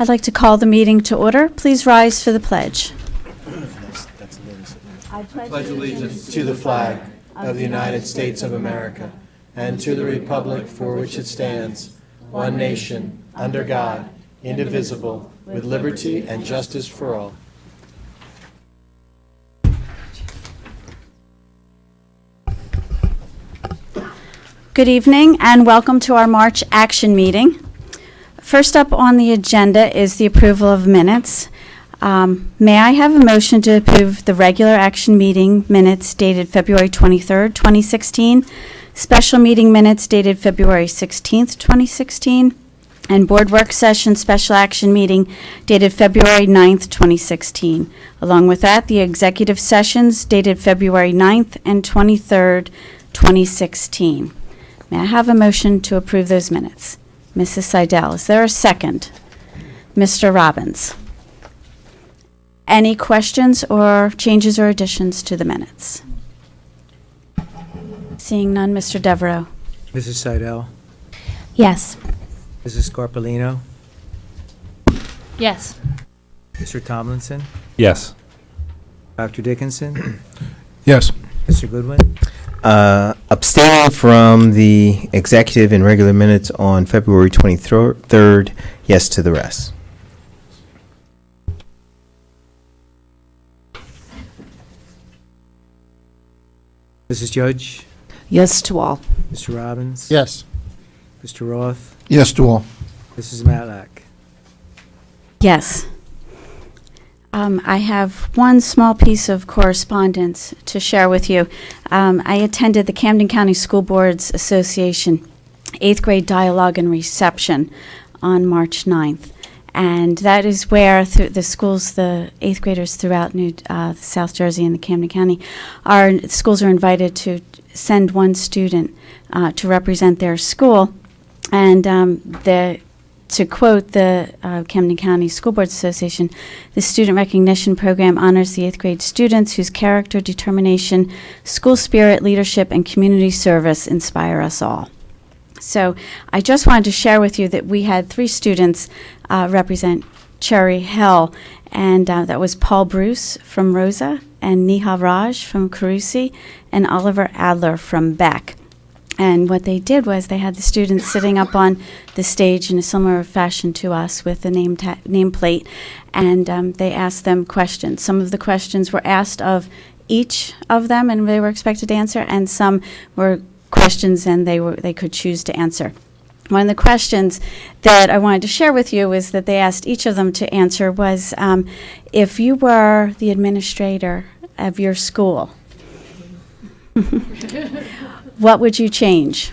I'd like to call the meeting to order. Please rise for the pledge. I pledge allegiance to the flag of the United States of America and to the republic for which it stands, one nation, under God, indivisible, with liberty and justice for all. Good evening and welcome to our March action meeting. First up on the agenda is the approval of minutes. May I have a motion to approve the regular action meeting minutes dated February 23rd, 2016, special meeting minutes dated February 16th, 2016, and board work session special action meeting dated February 9th, 2016. Along with that, the executive sessions dated February 9th and 23rd, 2016. May I have a motion to approve those minutes? Mrs. Seidel, is there a second? Mr. Robbins. Any questions or changes or additions to the minutes? Seeing none, Mr. Devereaux. Mrs. Seidel, Yes. Mrs. Scarpellino, Yes. Mr. Tomlinson, Yes. Dr. Dickinson, Yes. Mr. Goodwin, Abstaining from the executive and regular minutes on February 23rd, yes to the rest. Mrs. Judge, Yes to all. Mr. Robbins, Yes. Mr. Roth, Yes to all. Mrs. Matlack. Yes. I have one small piece of correspondence to share with you. I attended the Camden County School Boards Association 8th grade dialogue and reception on March 9th. And that is where the schools, the 8th graders throughout South Jersey and the Camden County, schools are invited to send one student to represent their school. And to quote the Camden County School Boards Association, the student recognition program honors the 8th grade students whose character, determination, school spirit, leadership, and community service inspire us all. So I just wanted to share with you that we had 3 students represent Cherry Hill, and that was Paul Bruce from Rosa, and Neha Raj from Carusi, and Oliver Adler from Beck. And what they did was they had the students sitting up on the stage in a similar fashion to us with the nameplate, and they asked them questions. Some of the questions were asked of each of them, and they were expected to answer, and some were questions and they could choose to answer. One of the questions that I wanted to share with you is that they asked each of them to answer was, if you were the administrator of your school, what would you change?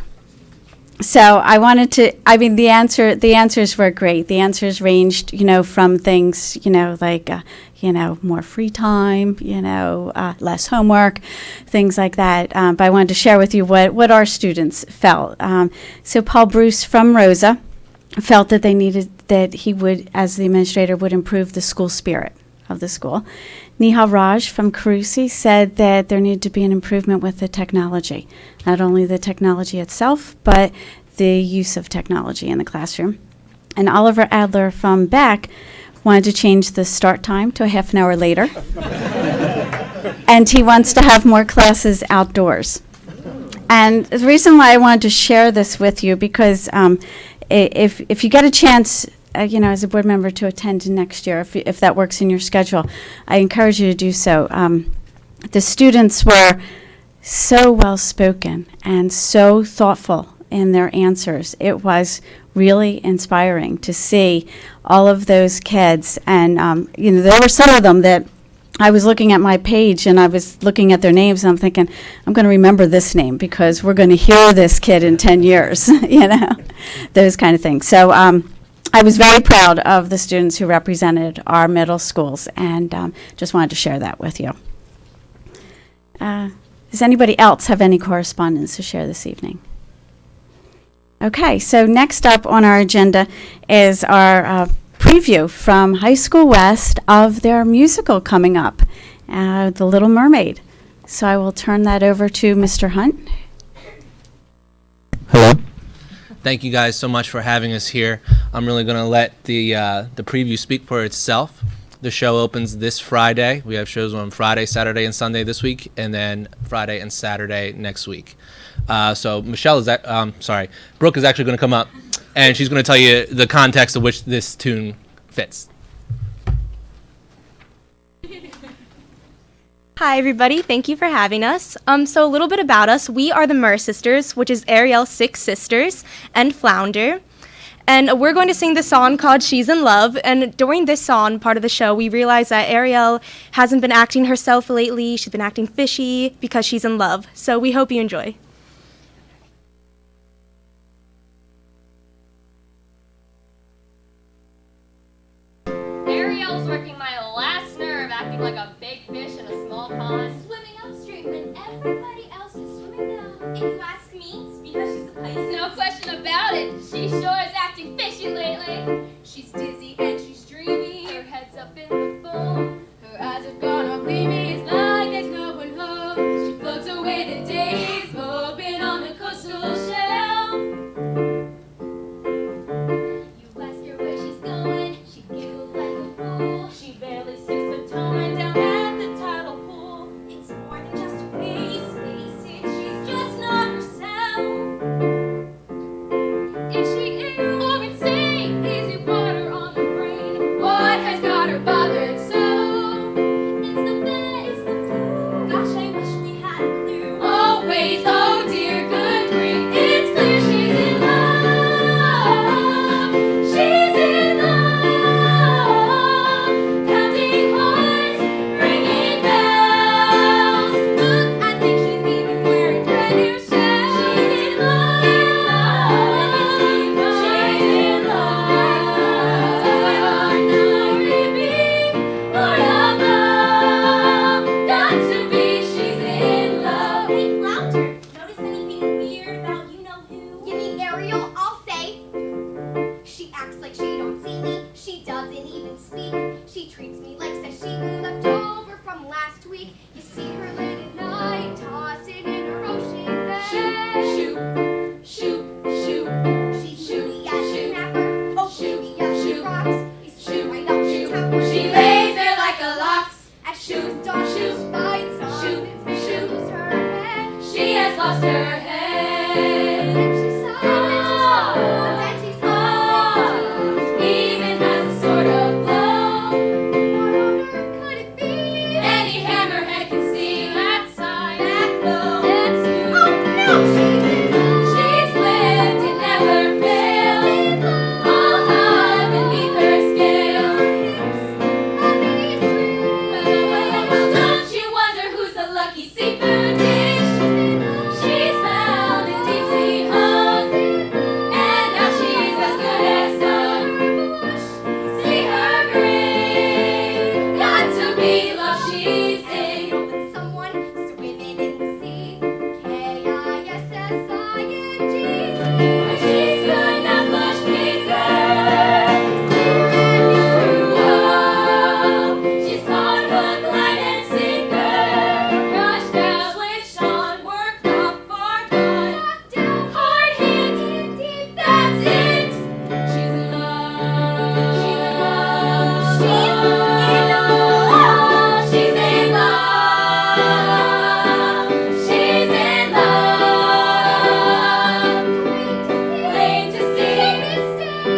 So I wanted to, the answers were great. The answers ranged, from things, like, more free time, less homework, things like that. But I wanted to share with you what our students felt. So Paul Bruce from Rosa felt that he would, as the administrator, would improve the school spirit of the school. Neha Raj from Carusi said that there needed to be an improvement with the technology, not only the technology itself, but the use of technology in the classroom. And Oliver Adler from Beck wanted to change the start time to a half an hour later. And he wants to have more classes outdoors. And the reason why I wanted to share this with you, because if you get a chance, as a board member to attend next year, if that works in your schedule, I encourage you to do so. The students were so well spoken and so thoughtful in their answers. It was really inspiring to see all of those kids. And, there were some of them that I was looking at my page and I was looking at their names and I'm thinking, I'm going to remember this name because we're going to hear this kid in 10 years, those kind of things. So I was very proud of the students who represented our middle schools and just wanted to share that with you. Does anybody else have any correspondence to share this evening? Okay, so next up on our agenda is our preview from High School West of their musical coming up, The Little Mermaid. So I will turn that over to Mr. Hunt. Hello. Thank you guys so much for having us here. I'm really going to let the preview speak for itself. The show opens this Friday. We have shows on Friday, Saturday, and Sunday this week, and then Friday and Saturday next week. So Brooke is actually going to come up, and she's going to tell you the context of which this tune fits. Hi, everybody. Thank you for having us. So a little bit about us. We are the Murr Sisters, which is Ariel's 6 sisters, and Flounder. And we're going to sing this song called She's in Love. And during this song, part of the show, we realized that Ariel hasn't been acting herself lately. She's been acting fishy because she's in love. So we hope you enjoy. Ariel's working my last nerve, acting like a big fish in a small pond. Swimming upstream when everybody else is swimming down. If you ask me, it's because she's a Pisces. No question about it, she sure is acting fishy lately. She's dizzy and she's dreamy. Her head's up in the foam, her eyes have gone all gleamy. It's like there's no one home. She floats away the days, hoping on the coastal shell. You ask her where she's going, she giggles like a fool. She barely sticks a toe down at the tidal pool. It's more than just a face, face it, she's just not herself. Is she ill or insane? Is it water on the brain? What has got her bothered so? It's the bed, it's the flu. Gosh, I wish we had a clue. Oh wait, oh dear, good grief, it's clear she's in love. She's in love. Counting hearts, ringing bells. Look, I think she's even wearing brand new shoes. She's in love. She's in love. So my heart now repeat, Lord of love. Got to be, she's in love. Hey, Flounder, notice anything weird about you know who? You mean Ariel? I'll say. She acts like she don't see me. She doesn't even speak. She treats me like sashimi left over from last week. You see her late at night, tossing in her ocean bed. Shoot, shoot, shoot. She's moody as a snapper. Oh, shooty as she rocks. He's Shoot, right up shoot. the top. She lays there like a locks. As shoot, dog, shoot. shoot, bites on. Shoot, Makes her shoot. lose her head. She has lost her head. And she's silent, and she's cold, and she's Even has a sort of glow. what on earth could it be? Any hammerhead can see that side, that glow. That's you. Oh no, she's in love. She's lived, it never fails. All high beneath her scales. Well, don't you wonder who's the lucky seafood dish? She's found in deep sea hugs, and now she's as good as done. See her grin, got to be love she's in. With someone swimming in the sea. Kissing. She's good, not much bigger. Through all, she's caught hook, line, and sinker. Crushed out, switched on, worked off, far gone. Knocked down. Hard hit, that's it. She's in love. She's in love. She's in love. She's in love. Plain to see,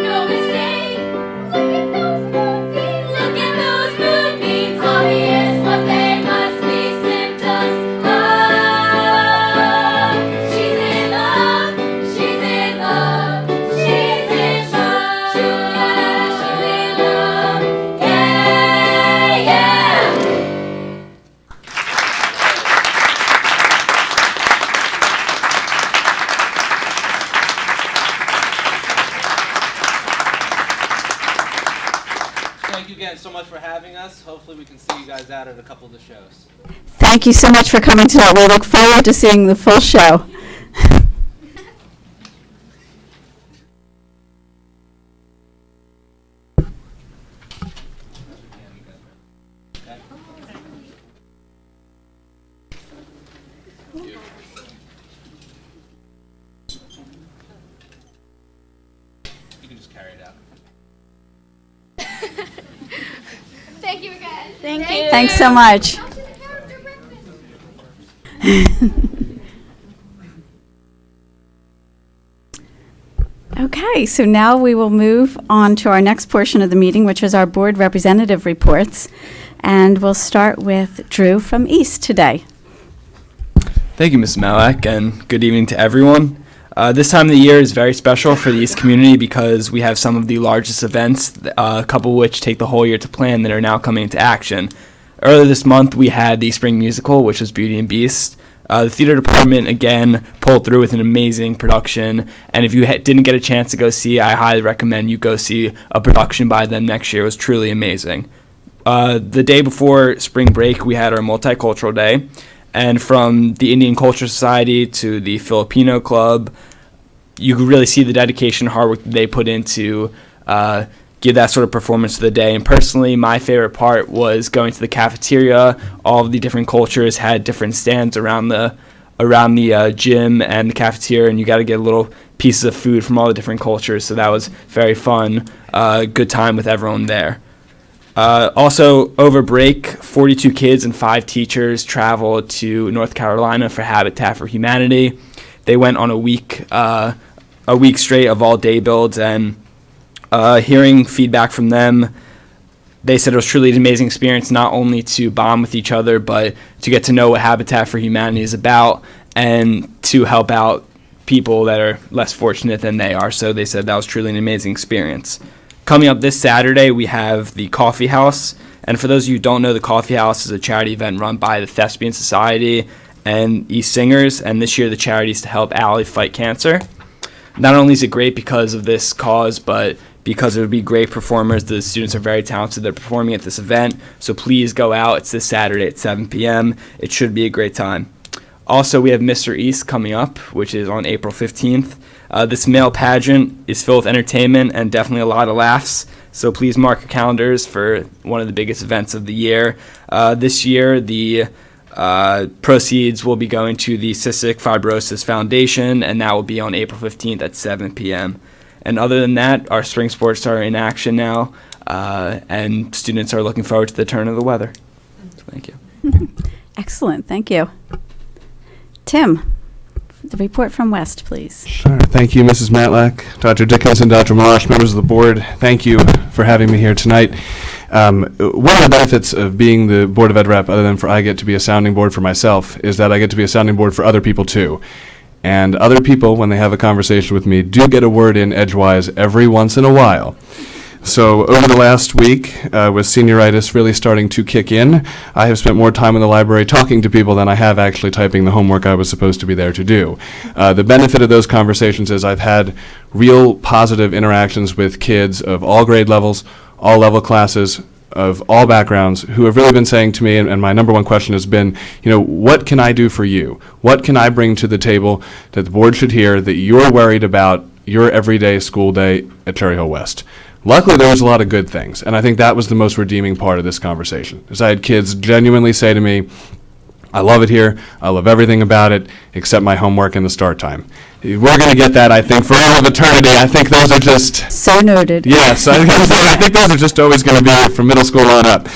no mistake. Look at those moonbeams. Obvious what they must be, symptoms of. She's in love. She's in love. She's in love. She's in love. Yeah, yeah. Thank you again so much for having us. Hopefully we can see you guys out at a couple of the shows. Thank you so much for coming tonight. We look forward to seeing the full show. You can just carry it out. Thank you again. Thank you. Thanks so much. Now to the character breakfast. Okay, so now we will move on to our next portion of the meeting, which is our board representative reports. And we'll start with Drew from East today. Thank you, Ms. Malak, and good evening to everyone. This time of the year is very special for the East community because we have some of the largest events, a couple of which take the whole year to plan, that are now coming into action. Earlier this month, we had the spring musical, which was Beauty and Beast. The theater department, again, pulled through with an amazing production, and if you didn't get a chance to go see, I highly recommend you go see a production by them next year. It was truly amazing. The day before spring break, we had our multicultural day, and from the Indian Culture Society to the Filipino Club, you could really see the dedication and hard work that they put into give that sort of performance to the day. And personally, my favorite part was going to the cafeteria. All of the different cultures had different stands around the gym and the cafeteria, and you got to get little pieces of food from all the different cultures. So that was very fun, good time with everyone there. Also, over break, 42 kids and 5 teachers traveled to North Carolina for Habitat for Humanity. They went on a week straight of all-day builds, and hearing feedback from them, they said it was truly an amazing experience, not only to bond with each other, but to get to know what Habitat for Humanity is about and to help out people that are less fortunate than they are. So they said that was truly an amazing experience. Coming up this Saturday, we have the Coffee House. And for those of you who don't know, the Coffee House is a charity event run by the Thespian Society and East Singers. And this year, the charity is to help Allie fight cancer. Not only is it great because of this cause, but because it would be great performers. The students are very talented. They're performing at this event. So please go out. It's this Saturday at 7 p.m. It should be a great time. Also, we have Mr. East coming up, which is on April 15th. This male pageant is filled with entertainment and definitely a lot of laughs. So please mark your calendars for one of the biggest events of the year. This year, the proceeds will be going to the Cystic Fibrosis Foundation, and that will be on April 15th at 7 p.m. And other than that, our spring sports are in action now, and students are looking forward to the turn of the weather. So thank you. Excellent, thank you. Tim, the report from West, please. Sure. Thank you, Mrs. Matlack, Dr. Dickinson, Dr. Marsh, members of the board. Thank you for having me here tonight. One of the benefits of being the Board of Ed rep, other than for I get to be a sounding board for myself, is that I get to be a sounding board for other people too. And other people, when they have a conversation with me, do get a word in edgewise every once in a while. So over the last week, with senioritis really starting to kick in, I have spent more time in the library talking to people than I have actually typing the homework I was supposed to be there to do. The benefit of those conversations is I've had real positive interactions with kids of all grade levels, all level classes, of all backgrounds, who have really been saying to me, and my number one question has been, what can I do for you? What can I bring to the table that the board should hear that you're worried about your everyday school day at Cherry Hill West? Luckily, there was a lot of good things, and I think that was the most redeeming part of this conversation, is I had kids genuinely say to me, I love it here, I love everything about it, except my homework and the start time. We're going to get that, I think, for all of eternity. I think those are just... So noted. Yes, I think those are just always going to be from middle school on up.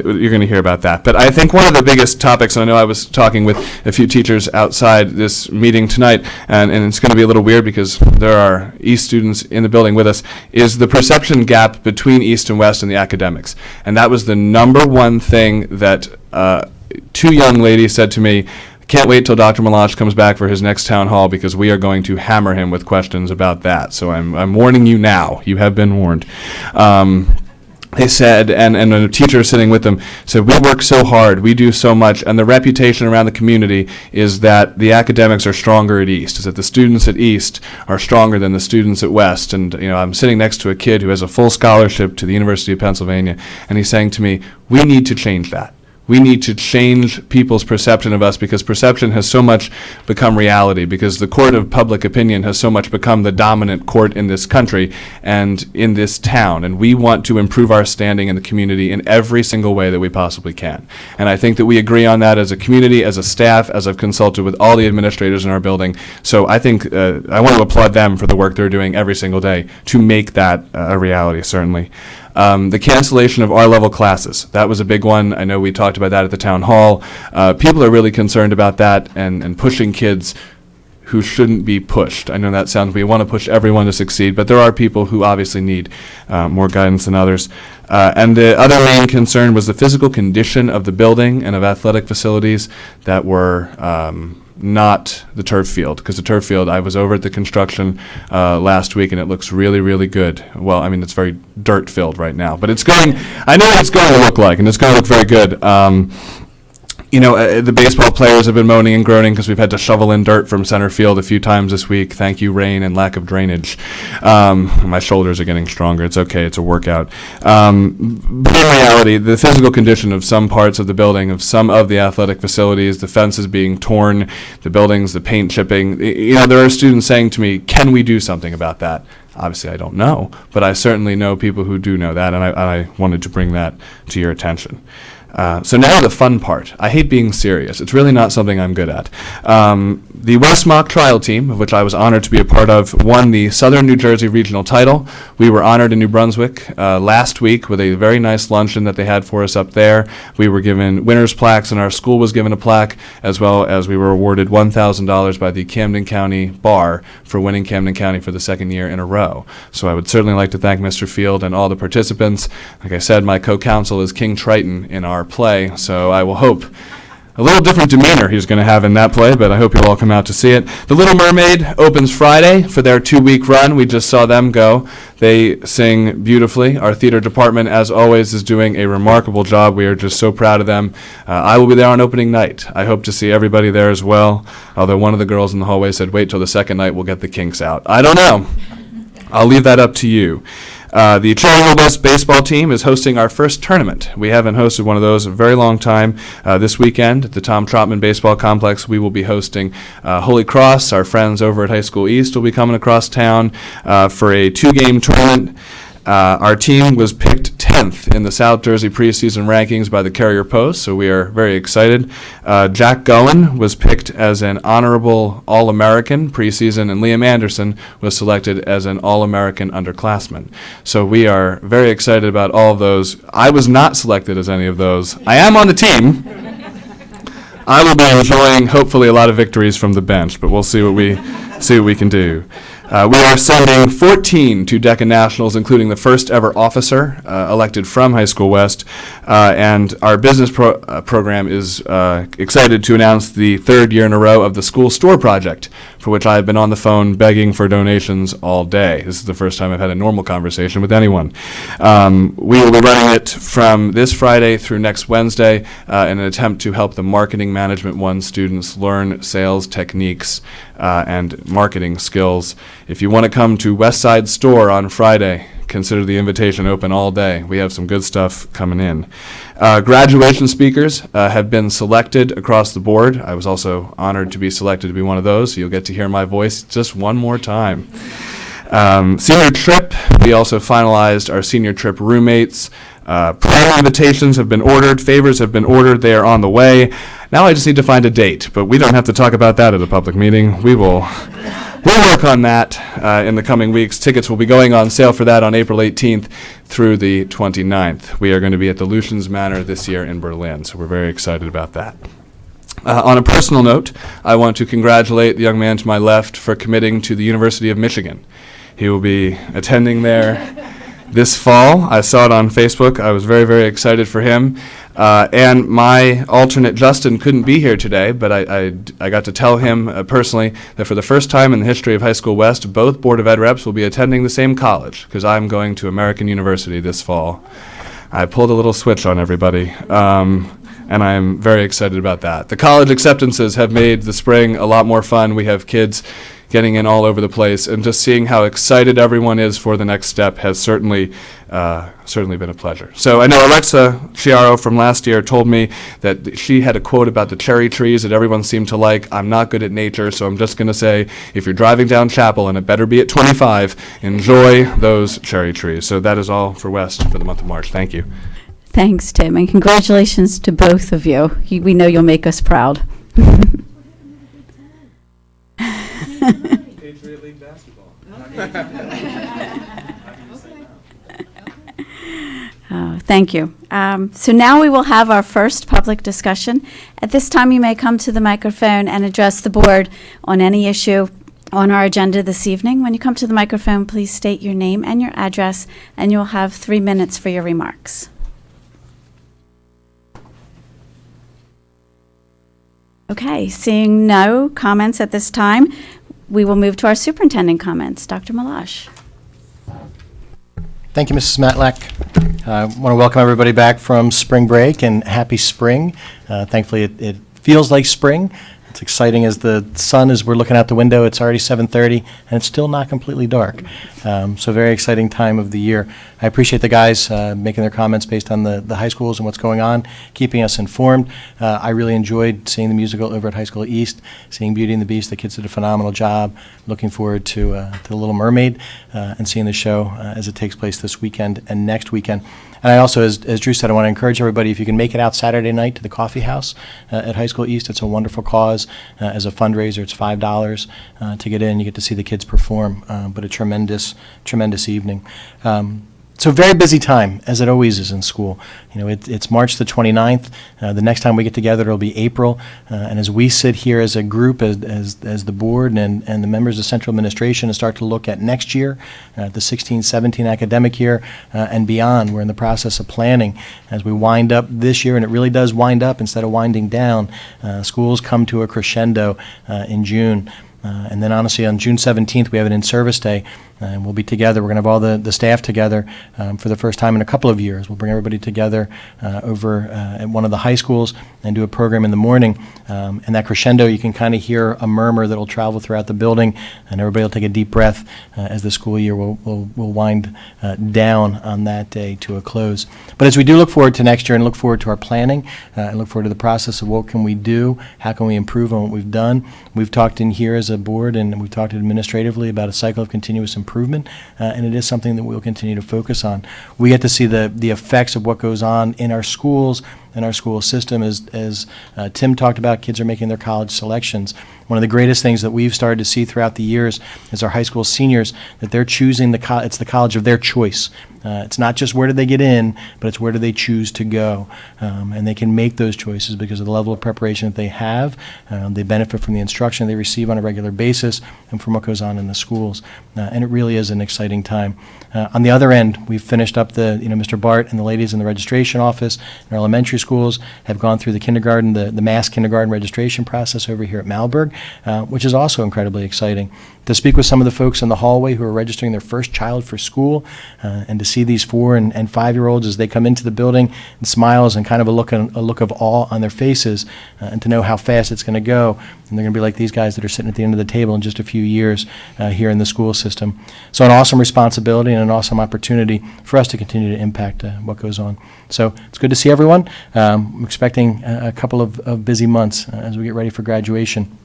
You're going to hear about that. But I think one of the biggest topics, and I know I was talking with a few teachers outside this meeting tonight, and it's going to be a little weird because there are East students in the building with us, is the perception gap between East and West in the academics. And that was the number one thing that 2 young ladies said to me. Can't wait till Dr. Malach comes back for his next town hall because we are going to hammer him with questions about that. So I'm warning you now. You have been warned. They said, and a teacher sitting with them said, we work so hard, we do so much, and the reputation around the community is that the academics are stronger at East, is that the students at East are stronger than the students at West. And I'm sitting next to a kid who has a full scholarship to the University of Pennsylvania, and he's saying to me, we need to change that. We need to change people's perception of us, because perception has so much become reality, because the court of public opinion has so much become the dominant court in this country and in this town. And we want to improve our standing in the community in every single way that we possibly can. And I think that we agree on that as a community, as a staff, as I've consulted with all the administrators in our building. So I think I want to applaud them for the work they're doing every single day to make that a reality, certainly. The cancellation of R-level classes, that was a big one. I know we talked about that at the town hall. People are really concerned about that and pushing kids who shouldn't be pushed. I know that sounds, we want to push everyone to succeed, but there are people who obviously need more guidance than others. And the other main concern was the physical condition of the building and of athletic facilities that were not the turf field, because the turf field, I was over at the construction last week, and it looks really, really good. Well, I mean, it's very dirt filled right now, but it's going, I know what it's going to look like, and it's going to look very good. The baseball players have been moaning and groaning because we've had to shovel in dirt from center field a few times this week. Thank you, rain and lack of drainage. My shoulders are getting stronger. It's okay. It's a workout. But in reality, the physical condition of some parts of the building, of some of the athletic facilities, the fences being torn, the buildings, the paint chipping, there are students saying to me, can we do something about that? Obviously, I don't know, but I certainly know people who do know that, and I wanted to bring that to your attention. So now the fun part. I hate being serious. It's really not something I'm good at. The West Mock Trial Team, of which I was honored to be a part of, won the Southern New Jersey Regional title. We were honored in New Brunswick last week with a very nice luncheon that they had for us up there. We were given winners' plaques, and our school was given a plaque, as well as we were awarded $1,000 by the Camden County Bar for winning Camden County for the second year in a row. So I would certainly like to thank Mr. Field and all the participants. Like I said, my co-counsel is King Triton in our play, so I will hope a little different demeanor he's going to have in that play, but I hope you'll all come out to see it. The Little Mermaid opens Friday for their 2-week run. We just saw them go. They sing beautifully. Our theater department, as always, is doing a remarkable job. We are just so proud of them. I will be there on opening night. I hope to see everybody there as well, although one of the girls in the hallway said, wait till the second night, we'll get the kinks out. I don't know. I'll leave that up to you. The Cherry West baseball team is hosting our first tournament. We haven't hosted one of those in a very long time. This weekend at the Tom Trotman Baseball Complex, we will be hosting Holy Cross. Our friends over at High School East will be coming across town for a 2-game tournament. Our team was picked 10th in the South Jersey preseason rankings by the Carrier Post, so we are very excited. Jack Goen was picked as an honorable All-American preseason, and Liam Anderson was selected as an All-American underclassman. So we are very excited about all of those. I was not selected as any of those. I am on the team. I will be enjoying, hopefully, a lot of victories from the bench, but we'll see what we can do. We are sending 14 to Deccan Nationals, including the first ever officer elected from High School West. And our business program is excited to announce the 3rd year in a row of the School Store Project, for which I have been on the phone begging for donations all day. This is the first time I've had a normal conversation with anyone. We will be running it from this Friday through next Wednesday in an attempt to help the Marketing Management 1 students learn sales techniques and marketing skills. If you want to come to West Side Store on Friday, consider the invitation open all day. We have some good stuff coming in. Graduation speakers have been selected across the board. I was also honored to be selected to be one of those, so you'll get to hear my voice just one more time. Senior trip, we also finalized our senior trip roommates. Prior invitations have been ordered, favors have been ordered, they are on the way. Now I just need to find a date, but we don't have to talk about that at a public meeting. We'll work on that in the coming weeks. Tickets will be going on sale for that on April 18th through the 29th. We are going to be at the Lucian's Manor this year in Berlin, so we're very excited about that. On a personal note, I want to congratulate the young man to my left for committing to the University of Michigan. He will be attending there this fall. I saw it on Facebook. I was very, very excited for him. And my alternate, Justin, couldn't be here today, but I got to tell him personally that for the first time in the history of High School West, both Board of Ed reps will be attending the same college, because I'm going to American University this fall. I pulled a little switch on everybody, and I'm very excited about that. The college acceptances have made the spring a lot more fun. We have kids getting in all over the place, and just seeing how excited everyone is for the next step has certainly been a pleasure. So I know Alexa Chiaro from last year told me that she had a quote about the cherry trees that everyone seemed to like. I'm not good at nature, so I'm just going to say, if you're driving down Chapel, and it better be at 25, enjoy those cherry trees. So that is all for West for the month of March. Thank you. Thanks, Tim, and congratulations to both of you. We know you'll make us proud. Patriot League basketball. Oh, thank you. So now we will have our first public discussion. At this time, you may come to the microphone and address the board on any issue on our agenda this evening. When you come to the microphone, please state your name and your address, and you'll have 3 minutes for your remarks. Okay, seeing no comments at this time, we will move to our superintendent comments. Dr. Malash. Thank you, Mrs. Matlack. I want to welcome everybody back from spring break, and happy spring. Thankfully, it feels like spring. It's exciting as the sun, as we're looking out the window, it's already 7:30, and it's still not completely dark. So very exciting time of the year. I appreciate the guys making their comments based on the high schools and what's going on, keeping us informed. I really enjoyed seeing the musical over at High School East, seeing Beauty and the Beast. The kids did a phenomenal job. Looking forward to The Little Mermaid and seeing the show as it takes place this weekend and next weekend. And I also, as Drew said, I want to encourage everybody, if you can make it out Saturday night to the Coffee House at High School East. It's a wonderful cause. As a fundraiser, it's $5 to get in. You get to see the kids perform, but a tremendous evening. So very busy time, as it always is in school. You know, it's March the 29th. The next time we get together, it'll be April. And as we sit here as a group, as the board and the members of central administration, and start to look at next year, the 16-17 academic year, and beyond, we're in the process of planning as we wind up this year, and it really does wind up instead of winding down. Schools come to a crescendo in June. And then honestly, on June 17th, we have an in-service day, and we'll be together. We're going to have all the staff together for the first time in a couple of years. We'll bring everybody together over at one of the high schools and do a program in the morning. And that crescendo, you can kind of hear a murmur that will travel throughout the building, and everybody will take a deep breath as the school year will wind down on that day to a close. But as we do look forward to next year and look forward to our planning and look forward to the process of what can we do, how can we improve on what we've done, we've talked in here as a board and we've talked administratively about a cycle of continuous improvement, and it is something that we'll continue to focus on. We get to see the effects of what goes on in our schools and our school system. As Tim talked about, kids are making their college selections. One of the greatest things that we've started to see throughout the years is our high school seniors, that they're choosing it's the college of their choice. It's not just where do they get in, but it's where do they choose to go. And they can make those choices because of the level of preparation that they have. They benefit from the instruction they receive on a regular basis and from what goes on in the schools. And it really is an exciting time. On the other end, we've finished up Mr. Bart and the ladies in the registration office in our elementary schools have gone through the kindergarten, the mass kindergarten registration process over here at Malberg, which is also incredibly exciting. To speak with some of the folks in the hallway who are registering their first child for school, and to see these 4 and 5-year-olds as they come into the building and smiles and kind of a look of awe on their faces, and to know how fast it's going to go. And they're going to be like these guys that are sitting at the end of the table in just a few years here in the school system. So an awesome responsibility and an awesome opportunity for us to continue to impact what goes on. So it's good to see everyone. I'm expecting a couple of busy months as we get ready for graduation.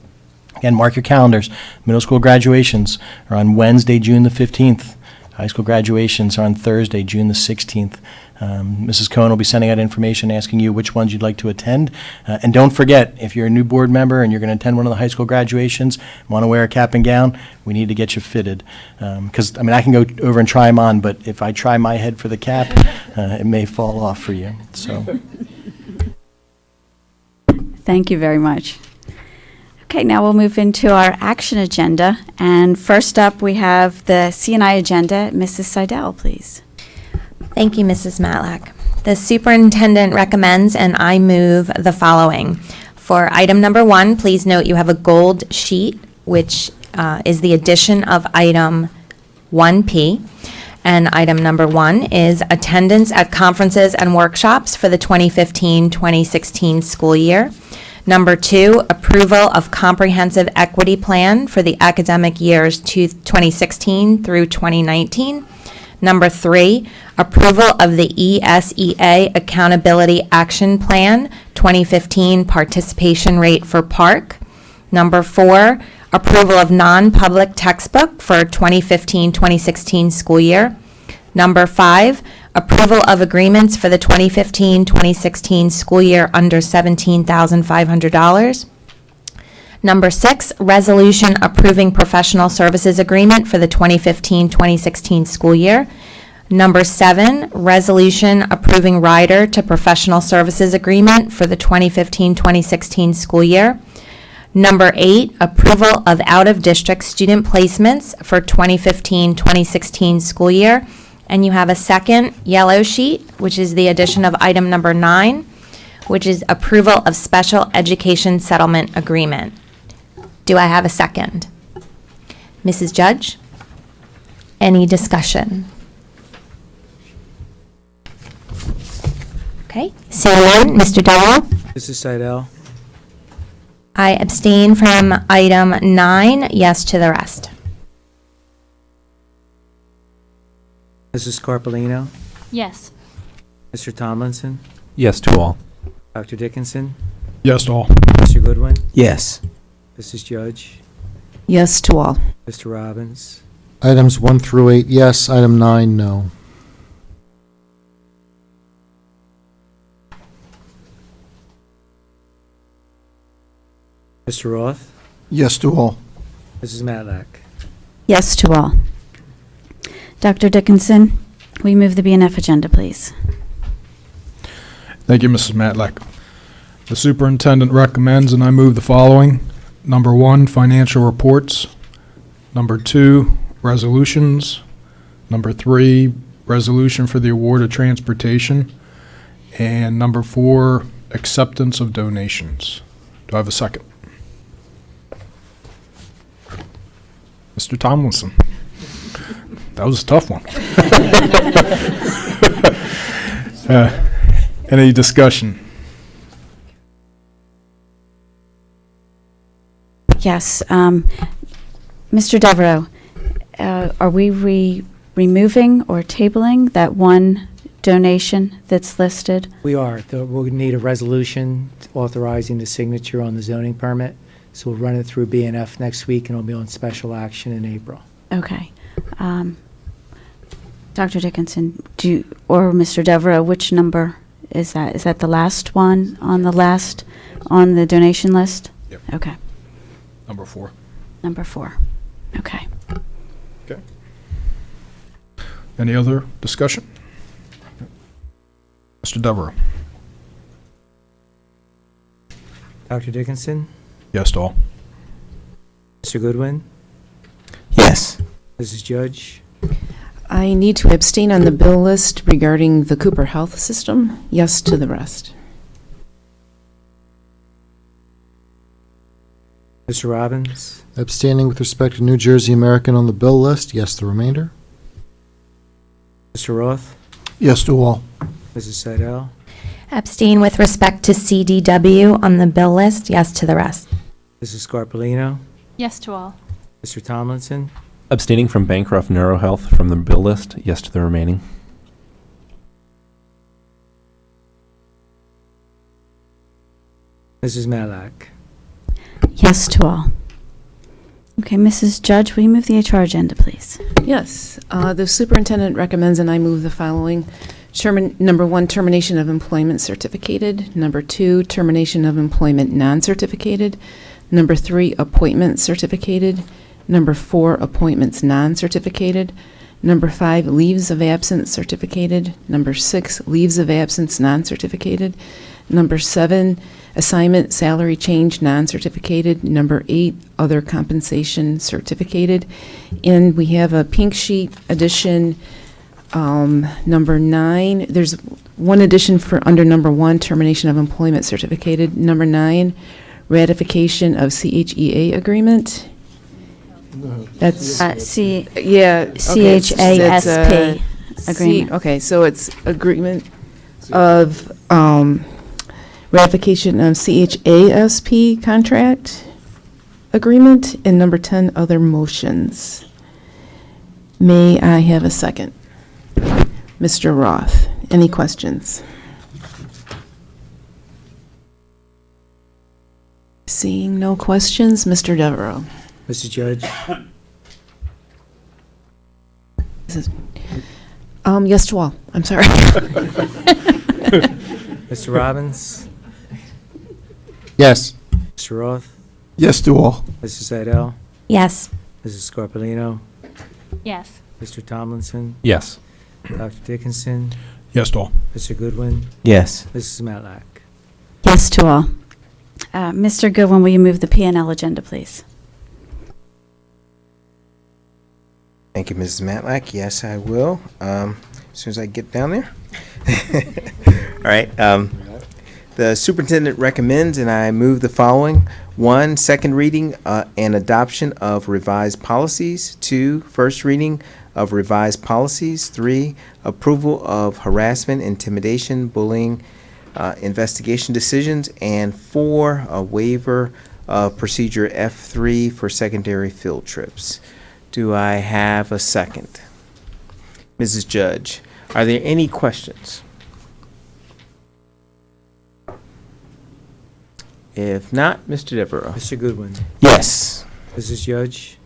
Again, mark your calendars. Middle school graduations are on Wednesday, June the 15th. High school graduations are on Thursday, June the 16th. Mrs. Cohen will be sending out information asking you which ones you'd like to attend. And don't forget, if you're a new board member and you're going to attend one of the high school graduations, want to wear a cap and gown, we need to get you fitted. Because, I can go over and try them on, but if I try my head for the cap, it may fall off for you. So, Thank you very much. Okay, now we'll move into our action agenda. And first up, we have the C&I agenda. Mrs. Seidel, please. Thank you, Mrs. Matlack. The superintendent recommends and I move the following. For item number 1, please note you have a gold sheet, which is the addition of item 1P. And item number 1 is attendance at conferences and workshops for the 2015-2016 school year. Number 2, approval of comprehensive equity plan for the academic years 2016 through 2019. Number 3, approval of the ESEA Accountability Action Plan 2015 participation rate for Park. Number 4, approval of non-public textbook for 2015-2016 school year. Number 5, approval of agreements for the 2015-2016 school year under $17,500. Number 6, resolution approving professional services agreement for the 2015-2016 school year. Number 7, resolution approving rider to professional services agreement for the 2015-2016 school year. Number 8, approval of out-of-district student placements for 2015-2016 school year. And you have a second yellow sheet, which is the addition of item number 9, which is approval of special education settlement agreement. Do I have a second? Mrs. Judge? Any discussion? Okay, seeing none, Mr. Devereux? Mrs. Seidel. I abstain from item 9, yes to the rest. Mrs. Scarpellino. Yes. Mr. Tomlinson. Yes to all. Dr. Dickinson. Yes to all. Mr. Goodwin. Yes. Mrs. Judge. Yes to all. Mr. Robbins. Items 1 through 8, yes. Item 9, no. Mr. Roth. Yes to all. Mrs. Matlack. Yes to all. Dr. Dickinson, we move the BNF agenda, please. Thank you, Mrs. Matlack. The superintendent recommends, and I move the following. Number 1, financial reports. Number 2, resolutions. Number 3, resolution for the award of transportation. And number 4, acceptance of donations. Do I have a second? Mr. Tomlinson. That was a tough one. Any discussion? Yes. Mr. Devereux, are we removing or tabling that one donation that's listed? We are. We'll need a resolution authorizing the signature on the zoning permit. So we'll run it through BNF next week, and it'll be on special action in April. Okay. Dr. Dickinson, or Mr. Devereux, which number is that? Is that the last one on the donation list? Yep. Okay. Number 4. Number 4. Okay. Okay. Any other discussion? Mr. Devereux. Dr. Dickinson. Yes to all. Mr. Goodwin. Yes. Mrs. Judge. I need to abstain on the bill list regarding the Cooper Health System. Yes to the rest. Mr. Robbins. Abstaining with respect to New Jersey American on the bill list, yes the remainder. Mr. Roth. Yes to all. Mrs. Seidel. Abstain with respect to CDW on the bill list, yes to the rest. Mrs. Scarpellino. Yes to all. Mr. Tomlinson. Abstaining from Bancroft Neurohealth from the bill list. Yes to the remaining. Mrs. Matlack. Yes to all. Okay, Mrs. Judge, will you move the HR agenda, please? Yes. The superintendent recommends, and I move the following. Number 1, termination of employment certificated. Number 2, termination of employment non-certificated. Number 3, appointment certificated. Number 4, appointments non-certificated. Number 5, leaves of absence certificated. Number 6, leaves of absence non-certificated. Number 7, assignment salary change non-certificated. Number 8, other compensation certificated. And we have a pink sheet addition. Number 9, there's one addition for under number 1, termination of employment certificated. Number 9, ratification of CHEA agreement. That's CHASP agreement. Okay, so it's agreement of ratification of CHASP contract agreement, and number 10, other motions. May I have a second? Mr. Roth, any questions? Seeing no questions, Mr. Devereaux. Mr. Judge? Yes to all. I'm sorry. Mr. Robbins? Yes. Mr. Roth? Yes to all. Mrs. Adel? Yes. Mrs. Scarpellino? Yes. Mr. Tomlinson? Yes. Dr. Dickinson? Yes to all. Mr. Goodwin? Yes. Mrs. Matlack? Yes to all. Mr. Goodwin, will you move the P&L agenda, please? Thank you, Mrs. Matlack. Yes, I will. As soon as I get down there. All right. The superintendent recommends, and I move the following: 1, second reading and adoption of revised policies. 2, first reading of revised policies. 3, approval of harassment, intimidation, bullying, investigation decisions. And 4, a waiver of procedure F3 for secondary field trips. Do I have a second? Mrs. Judge, are there any questions? If not, Mr. Devereaux. Mr. Goodwin? Yes. Mrs. Judge?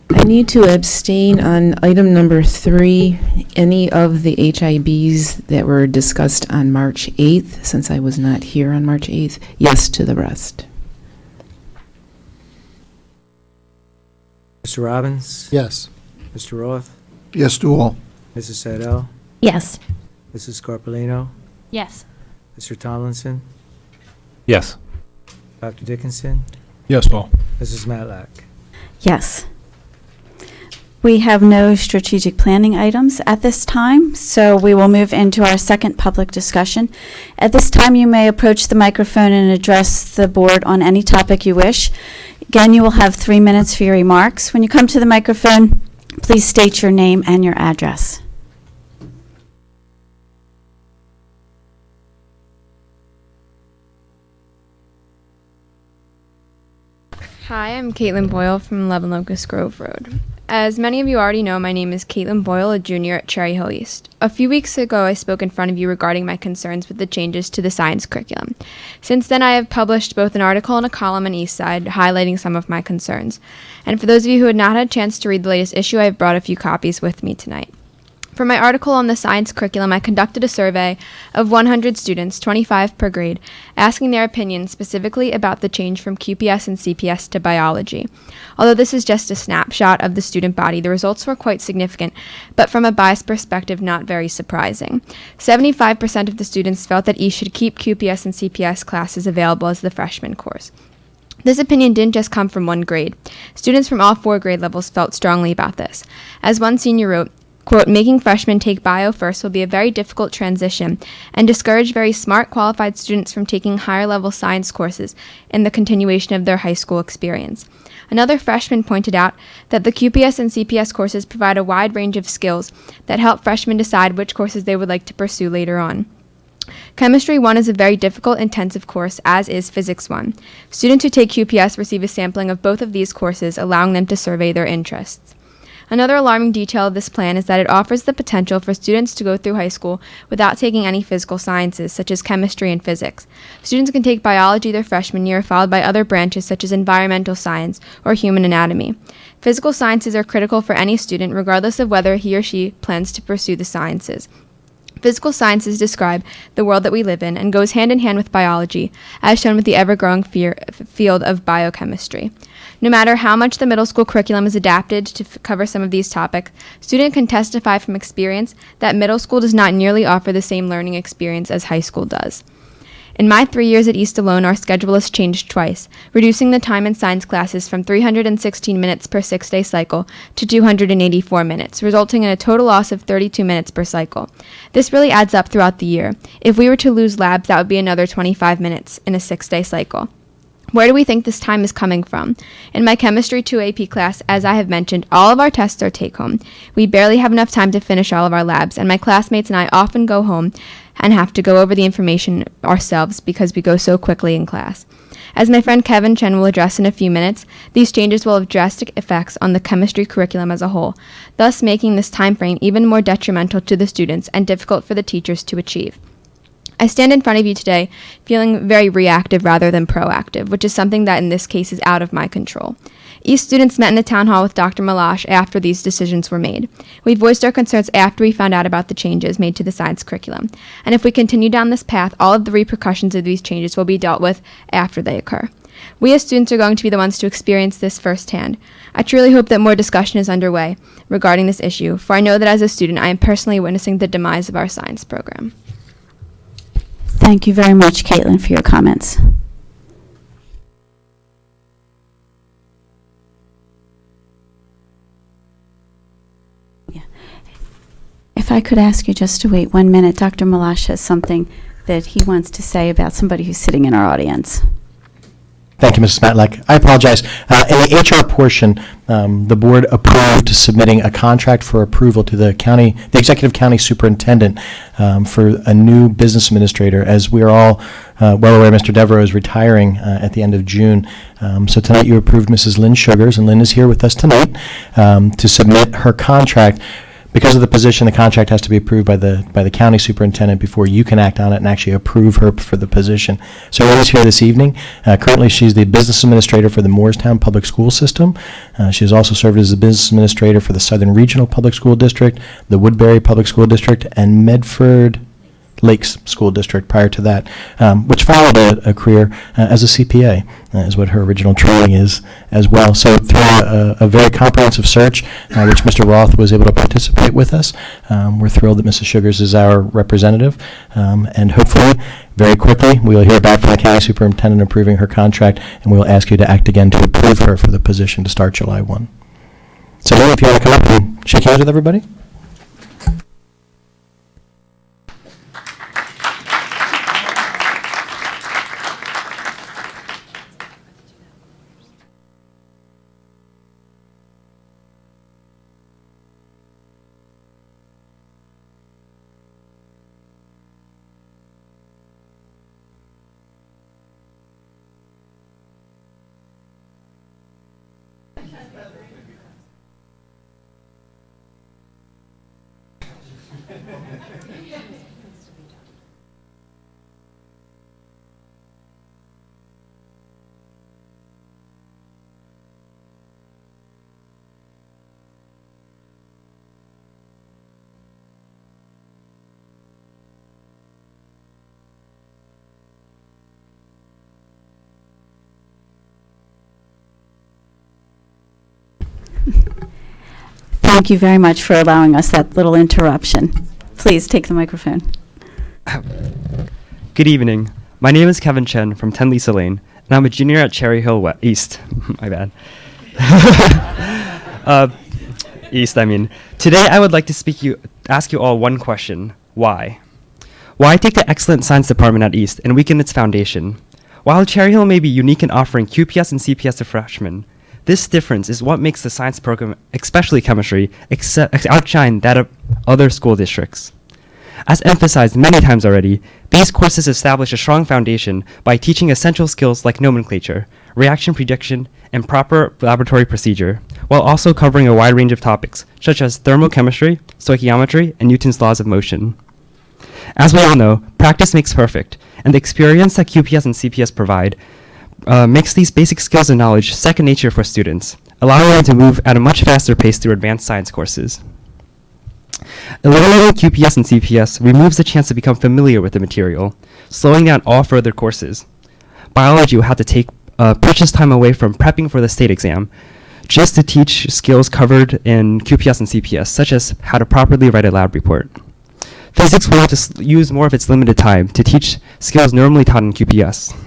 I need to abstain on item number 3, any of the HIBs that were discussed on March 8th, since I was not here on March 8th. Yes to the rest. Mr. Robbins? Yes. Mr. Roth? Yes to all. Mrs. Adel? Yes. Mrs. Scarpellino? Yes. Mr. Tomlinson? Yes. Dr. Dickinson? Yes to all. Mrs. Matlack? Yes. We have no strategic planning items at this time, so we will move into our second public discussion. At this time, you may approach the microphone and address the board on any topic you wish. Again, you will have 3 minutes for your remarks. When you come to the microphone, please state your name and your address. Hi, I'm Caitlin Boyle from 11 Locust Grove Road. As many of you already know, my name is Caitlin Boyle, a junior at Cherry Hill East. A few weeks ago, I spoke in front of you regarding my concerns with the changes to the science curriculum. Since then, I have published both an article and a column on Eastside highlighting some of my concerns. And for those of you who had not had a chance to read the latest issue, I have brought a few copies with me tonight. For my article on the science curriculum, I conducted a survey of 100 students, 25 per grade, asking their opinions specifically about the change from QPS and CPS to biology. Although this is just a snapshot of the student body, the results were quite significant, but from a biased perspective, not very surprising. 75% of the students felt that East should keep QPS and CPS classes available as the freshman course. This opinion didn't just come from one grade. Students from all 4 grade levels felt strongly about this. As one senior wrote, quote, making freshmen take bio first will be a very difficult transition and discourage very smart, qualified students from taking higher level science courses in the continuation of their high school experience. Another freshman pointed out that the QPS and CPS courses provide a wide range of skills that help freshmen decide which courses they would like to pursue later on. Chemistry 1 is a very difficult, intensive course, as is Physics 1. Students who take QPS receive a sampling of both of these courses, allowing them to survey their interests. Another alarming detail of this plan is that it offers the potential for students to go through high school without taking any physical sciences, such as chemistry and physics. Students can take biology their freshman year, followed by other branches such as environmental science or human anatomy. Physical sciences are critical for any student, regardless of whether he or she plans to pursue the sciences. Physical sciences describe the world that we live in and goes hand in hand with biology, as shown with the ever-growing field of biochemistry. No matter how much the middle school curriculum is adapted to cover some of these topics, students can testify from experience that middle school does not nearly offer the same learning experience as high school does. In my 3 years at East alone, our schedule has changed twice, reducing the time in science classes from 316 minutes per 6-day cycle to 284 minutes, resulting in a total loss of 32 minutes per cycle. This really adds up throughout the year. If we were to lose labs, that would be another 25 minutes in a 6-day cycle. Where do we think this time is coming from? In my Chemistry 2 AP class, as I have mentioned, all of our tests are take-home. We barely have enough time to finish all of our labs, and my classmates and I often go home and have to go over the information ourselves because we go so quickly in class. As my friend Kevin Chen will address in a few minutes, these changes will have drastic effects on the chemistry curriculum as a whole, thus making this time frame even more detrimental to the students and difficult for the teachers to achieve. I stand in front of you today feeling very reactive rather than proactive, which is something that in this case is out of my control. East students met in the town hall with Dr. Malash after these decisions were made. We voiced our concerns after we found out about the changes made to the science curriculum. And if we continue down this path, all of the repercussions of these changes will be dealt with after they occur. We as students are going to be the ones to experience this firsthand. I truly hope that more discussion is underway regarding this issue, for I know that as a student, I am personally witnessing the demise of our science program. Thank you very much, Caitlin, for your comments. If I could ask you just to wait 1 minute, Dr. Malash has something that he wants to say about somebody who's sitting in our audience. Thank you, Mrs. Matlack. I apologize. In the HR portion, the board approved submitting a contract for approval to the executive county superintendent for a new business administrator. As we are all well aware, Mr. Devereaux is retiring at the end of June. So tonight you approved Mrs. Lynn Sugars, and Lynn is here with us tonight to submit her contract. Because of the position, the contract has to be approved by the county superintendent before you can act on it and actually approve her for the position. So Lynn is here this evening. Currently, she's the business administrator for the Moorestown Public School System. She has also served as the business administrator for the Southern Regional Public School District, the Woodbury Public School District, and Medford Lakes School District prior to that, which followed a career as a CPA, is what her original training is as well. So through a very comprehensive search, which Mr. Roth was able to participate with us, we're thrilled that Mrs. Sugars is our representative, and hopefully very quickly we will hear back from the county superintendent approving her contract, and we will ask you to act again to approve her for the position to start July 1. So Lynn, if you want to come up and shake hands with everybody. Thank you very much for allowing us that little interruption. Please take the microphone. Good evening. My name is Kevin Chen from 10 Lisa Lane, and I'm a junior at Cherry Hill East. My bad. East, I mean. Today I would like to ask you all one question. Why? Why take the excellent science department at East and weaken its foundation? While Cherry Hill may be unique in offering QPS and CPS to freshmen, this difference is what makes the science program, especially chemistry, outshine that of other school districts. As emphasized many times already, these courses establish a strong foundation by teaching essential skills like nomenclature, reaction prediction, and proper laboratory procedure, while also covering a wide range of topics, such as thermochemistry, stoichiometry, and Newton's laws of motion. As we all know, practice makes perfect, and the experience that QPS and CPS provide makes these basic skills and knowledge second nature for students, allowing them to move at a much faster pace through advanced science courses. Eliminating QPS and CPS removes the chance to become familiar with the material, slowing down all further courses. Biology will have to take precious time away from prepping for the state exam just to teach skills covered in QPS and CPS, such as how to properly write a lab report. Physics will have to use more of its limited time to teach skills normally taught in QPS.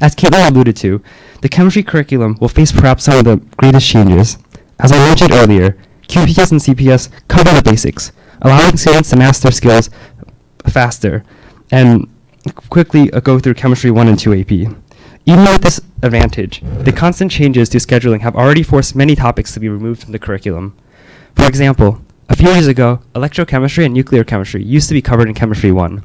As Caitlin alluded to, the chemistry curriculum will face perhaps some of the greatest changes. As I mentioned earlier, QPS and CPS cover the basics, allowing students to master skills faster and quickly go through Chemistry 1 and 2 AP. Even with this advantage, the constant changes to scheduling have already forced many topics to be removed from the curriculum. For example, A few years ago, electrochemistry and nuclear chemistry used to be covered in Chemistry 1.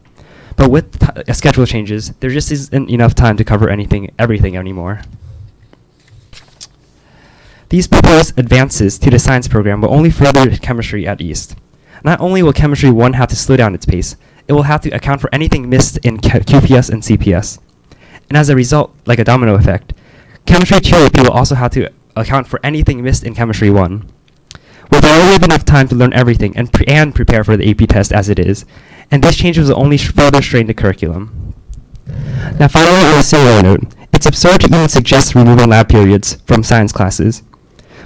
But with schedule changes, there just isn't enough time to cover everything anymore. These proposed advances to the science program will only further chemistry at East. Not only will Chemistry 1 have to slow down its pace, it will have to account for anything missed in QPS and CPS. And as a result, like a domino effect, Chemistry 2 AP will also have to account for anything missed in Chemistry 1. With already enough time to learn everything and prepare for the AP test as it is, and these changes will only further strain the curriculum. Now finally, on a similar note, it's absurd to even suggest removing lab periods from science classes.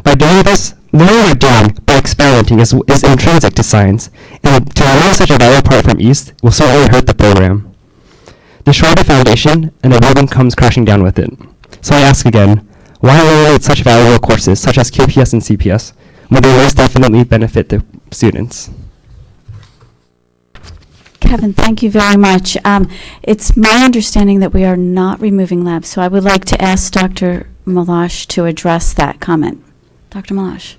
By doing this, knowing we're doing by experimenting is intrinsic to science, and to remove such a vital part from East will certainly hurt the program. Destroy the foundation, and the building comes crashing down with it. So I ask again, why eliminate such valuable courses such as QPS and CPS when they most definitely benefit the students? Kevin, thank you very much. It's my understanding that we are not removing labs, so I would like to ask Dr. Malash to address that comment. Dr. Malash.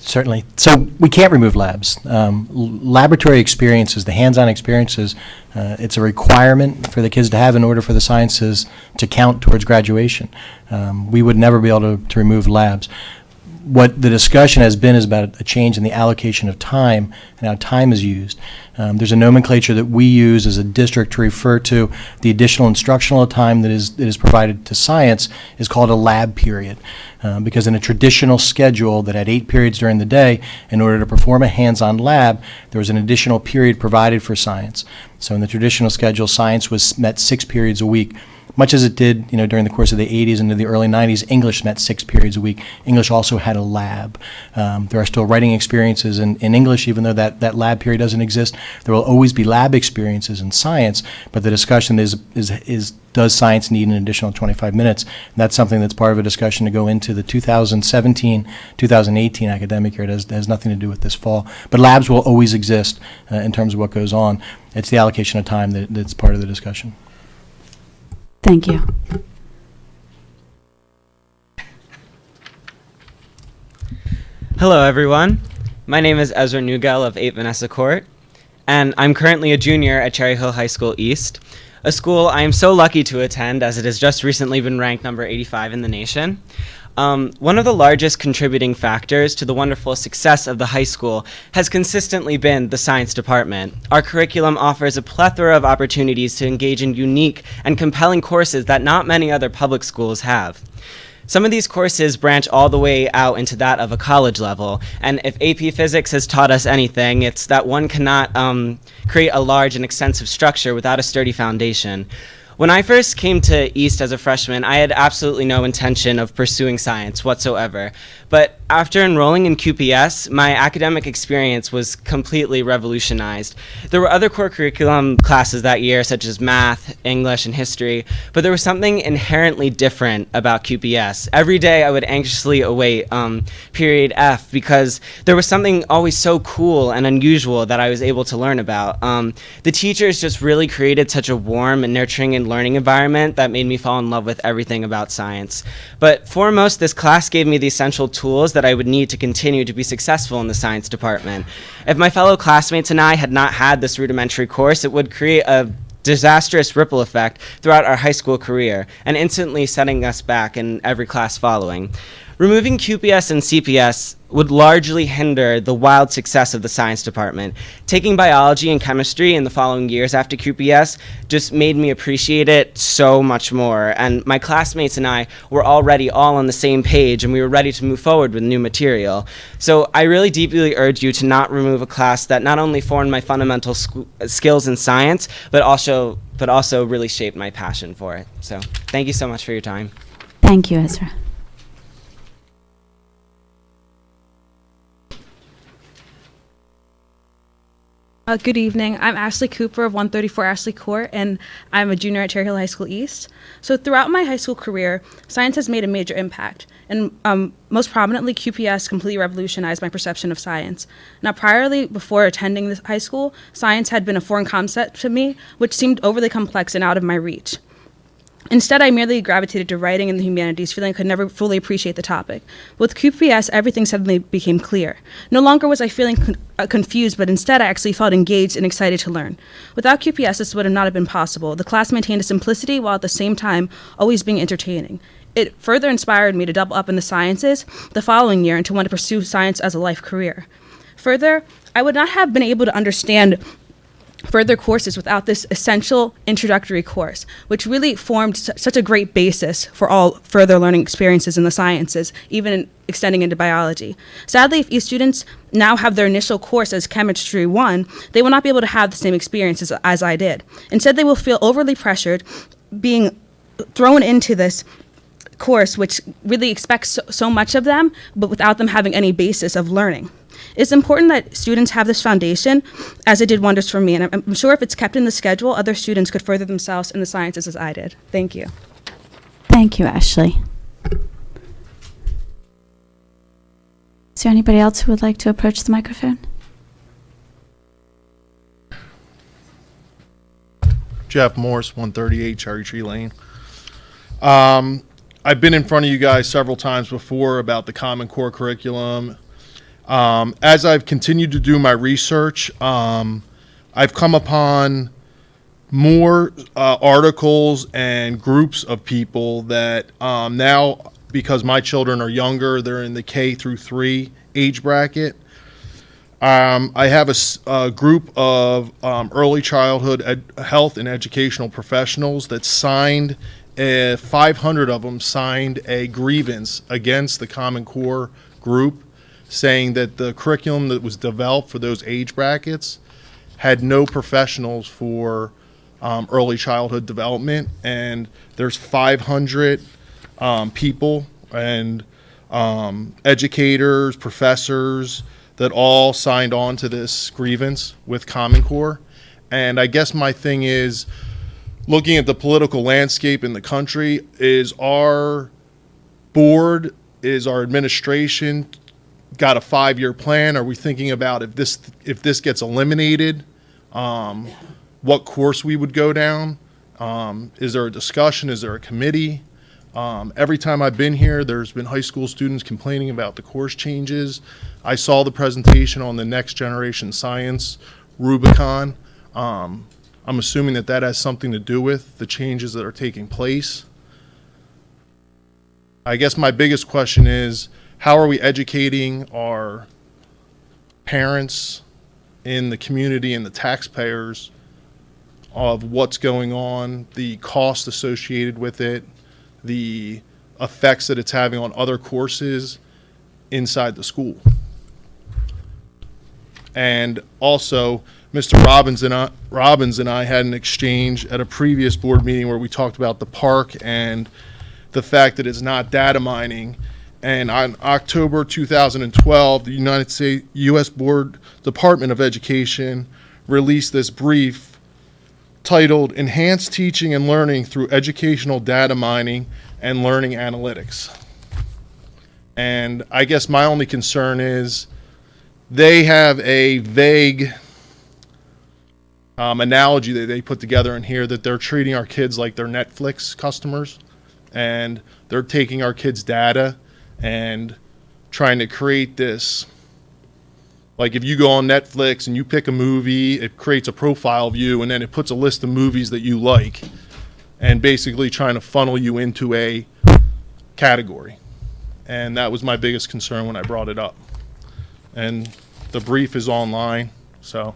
Certainly. So we can't remove labs. Laboratory experiences, the hands-on experiences, it's a requirement for the kids to have in order for the sciences to count towards graduation. We would never be able to remove labs. What the discussion has been is about a change in the allocation of time and how time is used. There's a nomenclature that we use as a district to refer to the additional instructional time that is provided to science is called a lab period. Because in a traditional schedule that had 8 periods during the day, in order to perform a hands-on lab, there was an additional period provided for science. So in the traditional schedule, science was met 6 periods a week. Much as it did, during the course of the 80s into the early 90s, English met 6 periods a week. English also had a lab. There are still writing experiences in English, even though that lab period doesn't exist. There will always be lab experiences in science, but the discussion is does science need an additional 25 minutes? And that's something that's part of a discussion to go into the 2017-2018 academic year. It has nothing to do with this fall. But labs will always exist in terms of what goes on. It's the allocation of time that's part of the discussion. Thank you. Hello, everyone. My name is Ezra Newgell of 8 Vanessa Court, and I'm currently a junior at Cherry Hill High School East, a school I am so lucky to attend as it has just recently been ranked number 85 in the nation. One of the largest contributing factors to the wonderful success of the high school has consistently been the science department. Our curriculum offers a plethora of opportunities to engage in unique and compelling courses that not many other public schools have. Some of these courses branch all the way out into that of a college level, and if AP Physics has taught us anything, it's that one cannot create a large and extensive structure without a sturdy foundation. When I first came to East as a freshman, I had absolutely no intention of pursuing science whatsoever. But after enrolling in QPS, my academic experience was completely revolutionized. There were other core curriculum classes that year, such as math, English, and history, but there was something inherently different about QPS. Every day I would anxiously await period F because there was something always so cool and unusual that I was able to learn about. The teachers just really created such a warm and nurturing and learning environment that made me fall in love with everything about science. But foremost, this class gave me the essential tools that I would need to continue to be successful in the science department. If my fellow classmates and I had not had this rudimentary course, it would create a disastrous ripple effect throughout our high school career and instantly setting us back in every class following. Removing QPS and CPS would largely hinder the wild success of the science department. Taking biology and chemistry in the following years after QPS just made me appreciate it so much more. And my classmates and I were already all on the same page and we were ready to move forward with new material. So I really deeply urge you to not remove a class that not only formed my fundamental skills in science, but also really shaped my passion for it. So thank you so much for your time. Thank you, Ezra. Good evening. I'm Ashley Cooper of 134 Ashley Court, and I'm a junior at Cherry Hill High School East. So throughout my high school career, science has made a major impact, and most prominently, QPS completely revolutionized my perception of science. Now, before attending this high school, science had been a foreign concept to me, which seemed overly complex and out of my reach. Instead, I merely gravitated to writing and the humanities, feeling I could never fully appreciate the topic. With QPS, everything suddenly became clear. No longer was I feeling confused, but instead I actually felt engaged and excited to learn. Without QPS, this would not have been possible. The class maintained a simplicity while at the same time always being entertaining. It further inspired me to double up in the sciences the following year and to want to pursue science as a life career. Further, I would not have been able to understand further courses without this essential introductory course, which really formed such a great basis for all further learning experiences in the sciences, even extending into biology. Sadly, if students now have their initial course as Chemistry 1, they will not be able to have the same experiences as I did. Instead, they will feel overly pressured, being thrown into this course, which really expects so much of them, but without them having any basis of learning. It's important that students have this foundation, as it did wonders for me, and I'm sure if it's kept in the schedule, other students could further themselves in the sciences as I did. Thank you. Thank you, Ashley. Is there anybody else who would like to approach the microphone? Jeff Morse, 138 Cherry Tree Lane. I've been in front of you guys several times before about the Common Core curriculum. As I've continued to do my research, I've come upon more articles and groups of people that now, because my children are younger, they're in the K through 3 age bracket. I have a group of early childhood health and educational professionals that signed, 500 of them signed a grievance against the Common Core group, saying that the curriculum that was developed for those age brackets had no professionals for early childhood development. And there's 500 people and educators, professors that all signed on to this grievance with Common Core. And I guess my thing is, looking at the political landscape in the country, is our board, is our administration got a 5-year plan? Are we thinking about if this gets eliminated, what course we would go down? Is there a discussion? Is there a committee? Every time I've been here, there's been high school students complaining about the course changes. I saw the presentation on the Next Generation Science Rubicon. I'm assuming that that has something to do with the changes that are taking place. I guess my biggest question is, how are we educating our parents in the community and the taxpayers of what's going on, the cost associated with it, the effects that it's having on other courses inside the school? And also, Mr. Robbins and I had an exchange at a previous board meeting where we talked about the park and the fact that it's not data mining. And on October 2012, the United States U.S. Department of Education released this brief titled Enhanced Teaching and Learning Through Educational Data Mining and Learning Analytics. And I guess my only concern is they have a vague analogy that they put together in here, that they're treating our kids like they're Netflix customers, and they're taking our kids' data and trying to create this, like if you go on Netflix and you pick a movie, it creates a profile of you, and then it puts a list of movies that you like, and basically trying to funnel you into a category. And that was my biggest concern when I brought it up. And the brief is online, so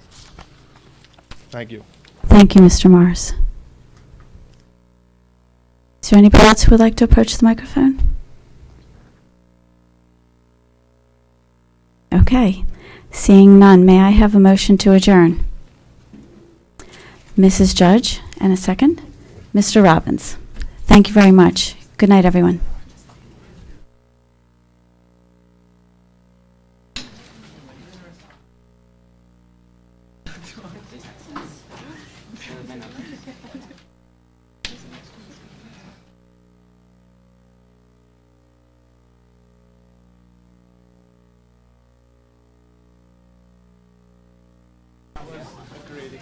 thank you. Thank you, Mr. Morris. Is there anybody else who would like to approach the microphone? Okay. Seeing none, may I have a motion to adjourn? Mrs. Judge, and a second. Mr. Robbins. Thank you very much. Good night, everyone. Upgrading.